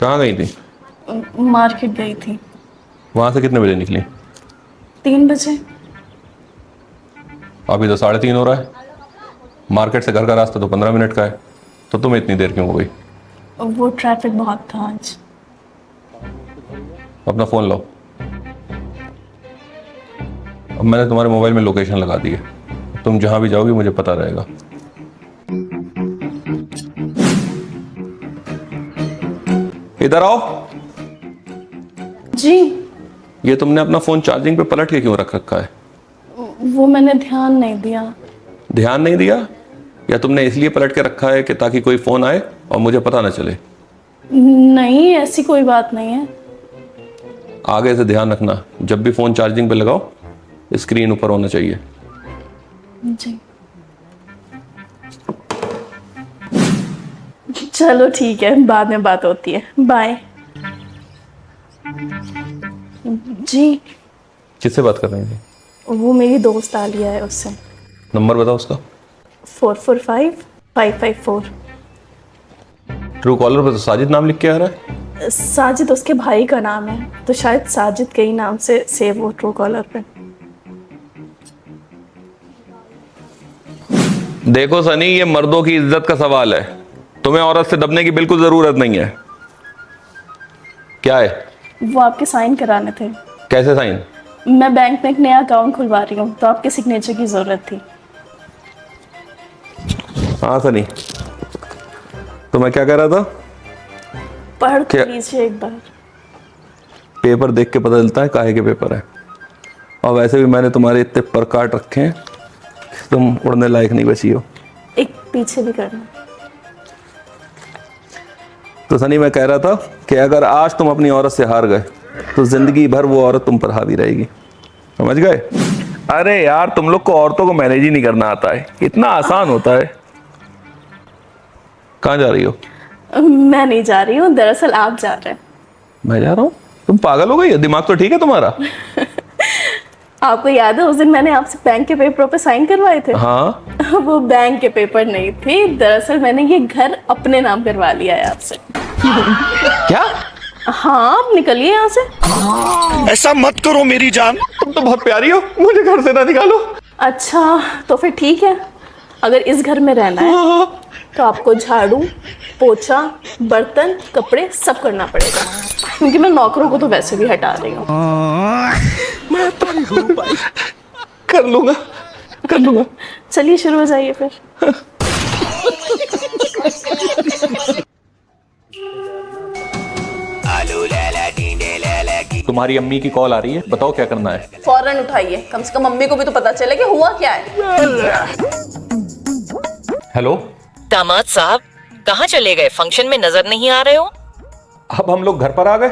कहाँ गई थी? मार्केट गई थी। वहां से कितने बजे निकली? 3 बजे। अभी तो 3:30 हो रहा है। मार्केट से घर का रास्ता तो 15 मिनट का है, तो तुम्हें इतनी देर क्यों हो गई? वो ट्रैफिक बहुत था आज। अपना फोन लो। अब मैंने तुम्हारे मोबाइल में लोकेशन लगा दी है, तुम जहां भी जाओगी मुझे पता रहेगा। इधर आओ। जी। ये तुमने अपना फोन चार्जिंग पे पलट के क्यों रख रखा है? वो मैंने ध्यान नहीं दिया। ध्यान नहीं दिया, या तुमने इसलिए पलट के रखा है कि ताकि कोई फोन आए और मुझे पता ना चले? नहीं, ऐसी कोई बात नहीं है। आगे से ध्यान रखना, जब भी फोन चार्जिंग पे लगाओ स्क्रीन ऊपर होना चाहिए। जी। चलो ठीक है, बाद में बात होती है। बाय। जी। किससे बात कर रहे हैं? वो मेरी दोस्त आलिया है, उससे। नंबर बताओ उसका। 445554। ट्रू कॉलर पे तो साजिद नाम लिख के आ रहा है। साजिद उसके भाई का नाम है, तो शायद साजिद के ही नाम से सेव हो ट्रू कॉलर पे। देखो सनी, ये मर्दों की इज्जत का सवाल है, तुम्हें औरत से दबने की बिल्कुल जरूरत नहीं है। क्या है? वो आपके साइन कराने थे। कैसे साइन? मैं बैंक में एक नया अकाउंट खुलवा रही हूँ, तो आपके सिग्नेचर की जरूरत थी। हाँ सनी, तो मैं क्या कह रहा था? पढ़ क्या? तो लीजिए एक बार। पेपर देख के पता चलता है काहे के पेपर है। और वैसे भी मैंने तुम्हारे इतने पर काट रखे हैं, तुम उड़ने लायक नहीं बची हो। एक पीछे भी करना। तो सनी, मैं कह रहा था कि अगर आज तुम अपनी औरत से हार गए तो जिंदगी भर वो औरत तुम पर हावी रहेगी, समझ गए? अरे यार, तुम लोग को औरतों को मैनेज ही नहीं करना आता है, इतना आसान होता है। कहाँ जा रही हो? मैं नहीं जा रही हूँ, दरअसल आप जा रहे हैं। मैं जा रहा हूँ? तुम पागल हो गई? दिमाग तो ठीक है तुम्हारा? आपको याद है उस दिन मैंने आपसे बैंक के पेपरों पे साइन करवाए थे? हाँ। वो बैंक के पेपर नहीं थे, दरअसल मैंने ये घर अपने नाम करवा लिया है आपसे। क्या? हाँ, आप निकलिए यहाँ से। ऐसा मत करो मेरी जान। तुम तो बहुत प्यारी हो, मुझे घर से ना निकालो। अच्छा, तो फिर ठीक है, अगर इस घर में रहना है तो आपको झाड़ू, पोछा, बर्तन, कपड़े सब करना पड़ेगा, क्योंकि मैं नौकरों को तो वैसे भी हटा रही हूँ। कर लूंगा, कर लूंगा। चलिए शुरू हो जाइए फिर। तुम्हारी अम्मी की कॉल आ रही है, बताओ क्या करना है। फौरन उठाइए, कम से कम मम्मी को भी तो पता चले कि हुआ क्या है। हेलो। दामाद साहब, कहाँ चले गए? फंक्शन में नजर नहीं आ रहे हो। अब हम लोग घर पर आ गए।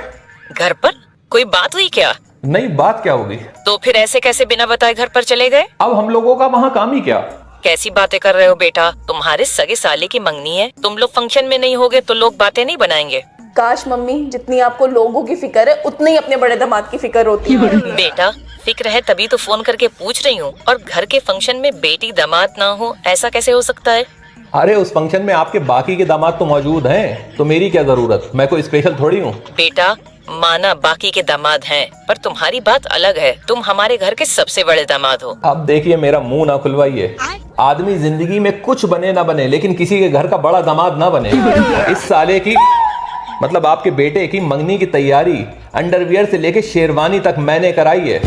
घर पर? कोई बात हुई क्या? नहीं, बात क्या होगी? तो फिर ऐसे कैसे बिना बताए घर पर चले गए? अब हम लोगों का वहाँ काम ही क्या? कैसी बातें कर रहे हो बेटा? तुम्हारे सगे साले की मंगनी है, तुम लोग फंक्शन में नहीं होगे तो लोग बातें नहीं बनाएंगे। काश मम्मी, जितनी आपको लोगों की फिक्र है उतनी अपने बड़े दामाद की फिक्र होती है। बेटा, फिक्र है तभी तो फोन करके पूछ रही हूँ, और घर के फंक्शन में बेटी दामाद ना हो ऐसा कैसे हो सकता है? अरे उस फंक्शन में आपके बाकी के दामाद तो मौजूद हैं, तो मेरी क्या जरूरत? मैं कोई स्पेशल थोड़ी हूँ। बेटा, माना बाकी के दामाद हैं, पर तुम्हारी बात अलग है, तुम हमारे घर के सबसे बड़े दामाद हो। अब देखिए, मेरा मुंह ना खुलवाइए। आदमी जिंदगी में कुछ बने ना बने, लेकिन किसी के घर का बड़ा दामाद ना बने। इस साले की, मतलब आपके बेटे की मंगनी की तैयारी अंडरवियर से लेके शेरवानी तक मैंने कराई है।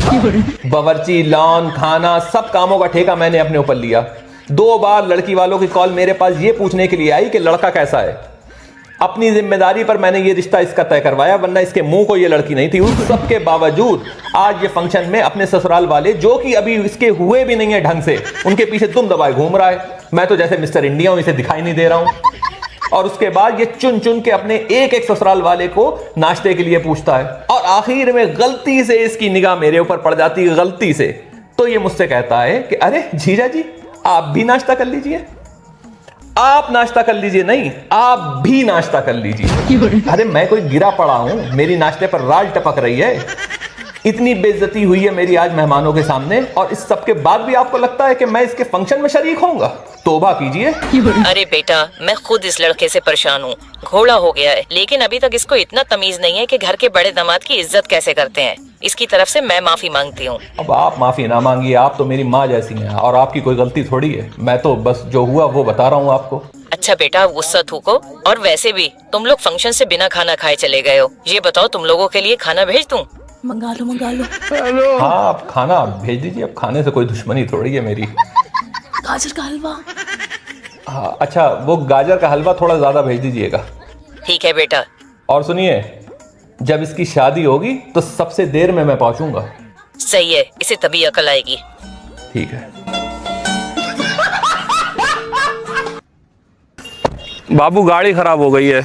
बावर्ची, लॉन, खाना, सब कामों का ठेका मैंने अपने ऊपर लिया। 2 बार लड़की वालों की कॉल मेरे पास ये पूछने के लिए आई कि लड़का कैसा है। अपनी जिम्मेदारी पर मैंने ये रिश्ता इसका तय करवाया, वरना इसके मुंह को ये लड़की नहीं थी। उस सब के बावजूद आज ये फंक्शन में अपने ससुराल वाले, जो कि अभी इसके हुए भी नहीं है ढंग से, उनके पीछे दुम दबाए घूम रहा है। मैं तो जैसे मिस्टर इंडिया हूं, इसे दिखाई नहीं दे रहा हूं। और उसके बाद ये चुन चुन के अपने एक एक ससुराल वाले को नाश्ते के लिए पूछता है, और आखिर में गलती से इसकी निगाह मेरे ऊपर पड़ जाती है, गलती से। तो ये मुझसे कहता है कि अरे जीजा जी, आप भी नाश्ता कर लीजिए। आप नाश्ता कर लीजिए नहीं, आप भी नाश्ता कर लीजिए। अरे मैं कोई गिरा पड़ा हूं? मेरी नाश्ते पर राल टपक रही है। इतनी बेइज्जती हुई है मेरी आज मेहमानों के सामने, और इस सब के बाद भी आपको लगता है कि मैं इसके फंक्शन में शरीक होऊंगा? तौबा कीजिए। अरे बेटा, मैं खुद इस लड़के से परेशान हूँ। घोड़ा हो गया है, लेकिन अभी तक इसको इतना तमीज नहीं है कि घर के बड़े दामाद की इज्जत कैसे करते हैं। इसकी तरफ से मैं माफी मांगती हूँ। अब आप माफी ना मांगिए, आप तो मेरी माँ जैसी हैं और आपकी कोई गलती थोड़ी है। मैं तो बस जो हुआ वो बता रहा हूँ आपको। अच्छा बेटा, गुस्सा थूको। और वैसे भी तुम लोग फंक्शन से बिना खाना खाए चले गए हो। ये बताओ, तुम लोगों के लिए खाना भेज दूँ? मंगा लो मंगा लो। हाँ, आप खाना भेज दीजिए। अब खाने से कोई दुश्मनी थोड़ी है मेरी। गाजर का हलवा। हाँ, अच्छा वो गाजर का हलवा थोड़ा ज्यादा भेज दीजिएगा। ठीक है बेटा। और सुनिए, जब इसकी शादी होगी तो सबसे देर में मैं पहुंचूंगा। सही है, इसे तभी अकल आएगी। ठीक है। बाबू गाड़ी खराब हो गई है।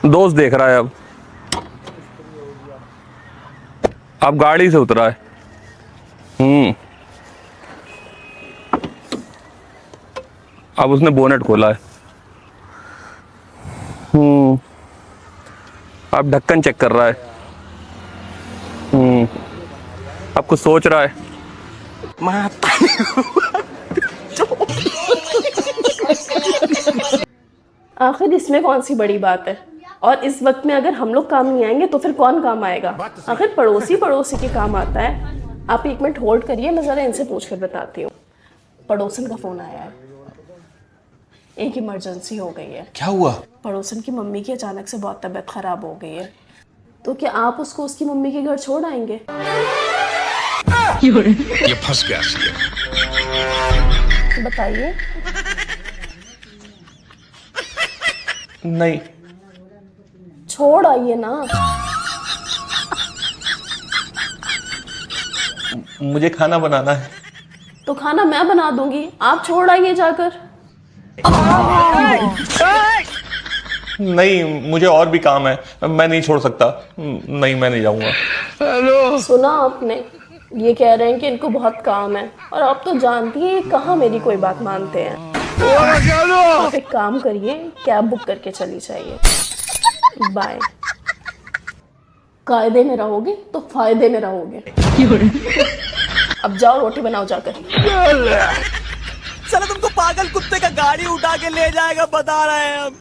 दोस्त देख रहा है। अब गाड़ी से उतरा है। अब उसने बोनेट खोला है। अब ढक्कन चेक कर रहा है। अब कुछ सोच रहा है। आखिर इसमें कौन सी बड़ी बात है? और इस वक्त में अगर हम लोग काम नहीं आएंगे तो फिर कौन काम आएगा? आखिर पड़ोसी पड़ोसी के काम आता है। आप 1 मिनट होल्ड करिए, मैं ज़रा इनसे पूछ कर बताती हूँ। पड़ोसन का फ़ोन आया है। एक इमरजेंसी हो गई है। क्या हुआ? पड़ोसन की मम्मी की अचानक से बहुत तबीयत खराब हो गई है। तो क्या आप उसको उसकी मम्मी के घर छोड़ आएंगे? ये फंस गया। बताइए। नहीं। छोड़ आइए ना। मुझे खाना बनाना है। तो खाना मैं बना दूंगी, आप छोड़ आइए जाकर। नहीं, मुझे और भी काम है, मैं नहीं छोड़ सकता। नहीं, मैं नहीं जाऊंगा। सुना आपने? ये कह रहे हैं कि इनको बहुत काम है, और आप तो जानती हैं ये कहाँ मेरी कोई बात मानते हैं। आप एक काम करिए, कैब बुक करके चली जाइए। बाय। कायदे में रहोगे तो फायदे में रहोगे। अब जाओ, रोटी बनाओ जाकर। चलो, तुमको पागल कुत्ते का गाड़ी उठा के ले जाएगा, बता रहे हैं हम।